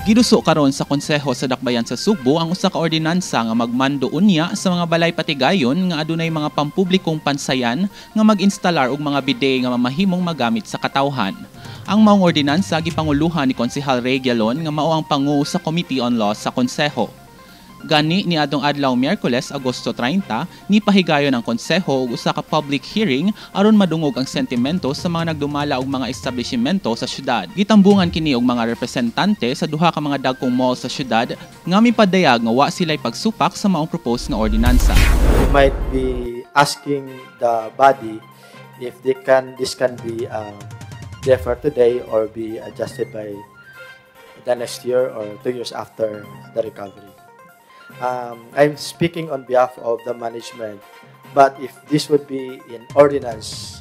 Giduso karon sa konseho sa Dakbayan sa Subo ang usa ka ordinansa nga magmando unya sa mga balay patigayon nga adunay mga pampublikong pansayan nga mag-instalar og mga bidet nga mamahimong magamit sa katawhan. Ang maong ordinansa gipanguluhan ni Konsehal Ray Gialon nga mao ang pangu sa Committee on Law sa konseho. Gani ni adtong adlaw Miyerkules, Agosto 30, ni pahigayon ang konseho og usa ka public hearing aron madungog ang sentimento sa mga nagdumala og mga establishmento sa syudad. Gitambungan kini og mga representante sa duha ka mga dagkong mall sa syudad nga mipadayag nga wa sila'y pagsupak sa maong proposed nga ordinansa. We might be asking the body if this can be deferred today or be adjusted by the next year or 2 years after the recovery. I'm speaking on behalf of the management, but if this would be in ordinance,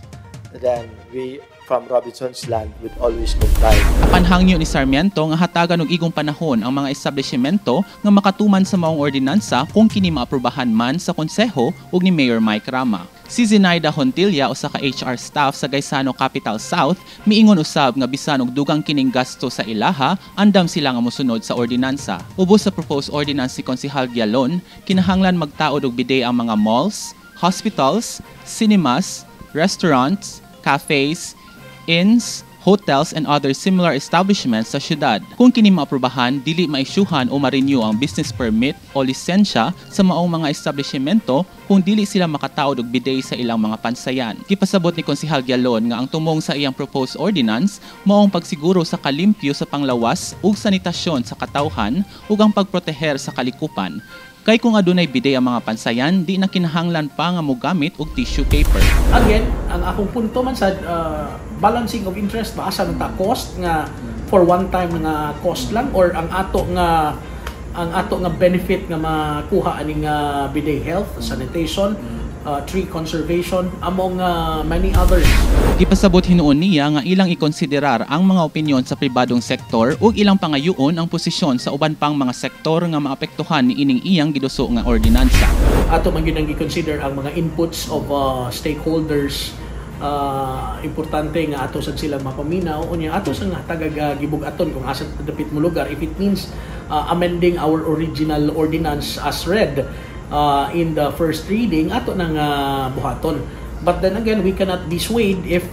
then we from Robinson's Land would always comply. Apan hangyo ni Sarmiento nga hatagan og igong panahon ang mga establishmento nga makatuman sa maong ordinansa kung kini maaprubahan man sa konseho ug ni Mayor Mike Rama. Si Zenaida Hontilla, usa ka HR staff sa Gaisano Capital South, miingon usab nga bisan og dugang kining gasto sa ilaha, andam sila nga mosunod sa ordinansa. Ubos sa proposed ordinance si Konsehal Gialon, kinahanglan magtaod og bidet ang mga malls, hospitals, cinemas, restaurants, cafes, inns, hotels, and other similar establishments sa syudad. Kung kini maaprubahan, dili maisyuhan o ma-renew ang business permit o lisensya sa maong mga establishmento kung dili sila makataod og bidet sa ilang mga pansayan. Gipasabot ni Konsehal Gialon nga ang tumong sa iyang proposed ordinance maong pagsiguro sa kalimpyo sa panglawas ug sanitasyon sa katawhan ug ang pagproteher sa kalikupan. Kay kung adunay bidet ang mga pansayan, di na kinahanglan pa nga mogamit og tissue paper. Again, ang akong punto man sa balancing of interest, maasa ta cost nga for one time nga cost lang or ang ato nga benefit nga makuha aning bidet health, sanitation, tree conservation among many others. Gipasabot hinuon niya nga ilang ikonsiderar ang mga opinyon sa pribadong sektor ug ilang pangayoon ang posisyon sa uban pang mga sektor nga maapektuhan ni ining iyang giduso nga ordinansa. Ato man gyud ang gi-consider ang mga inputs of stakeholders. Importante nga ato sad sila mapaminaw unya ato sa nga tagag-gibug-aton kung asa dapit mo lugar if it means amending our original ordinance as read in the first reading ato nang buhaton. But then again, we cannot be swayed if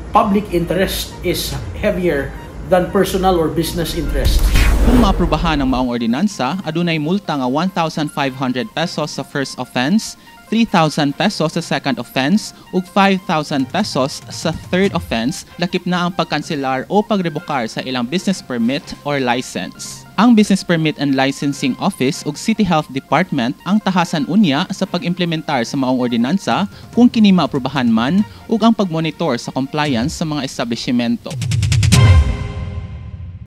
public interest is heavier than personal or business interest. Kung maaprubahan ang maong ordinansa, adunay multa nga 1,500 pesos sa first offense, 3,000 pesos sa second offense ug 5,000 pesos sa third offense lakip na ang pagkanselar o pagrebokar sa ilang business permit or license. Ang Business Permit and Licensing Office ug City Health Department ang tahasan unya sa pag-implementar sa maong ordinansa kung kini maaprubahan man ug ang pagmonitor sa compliance sa mga establishmento.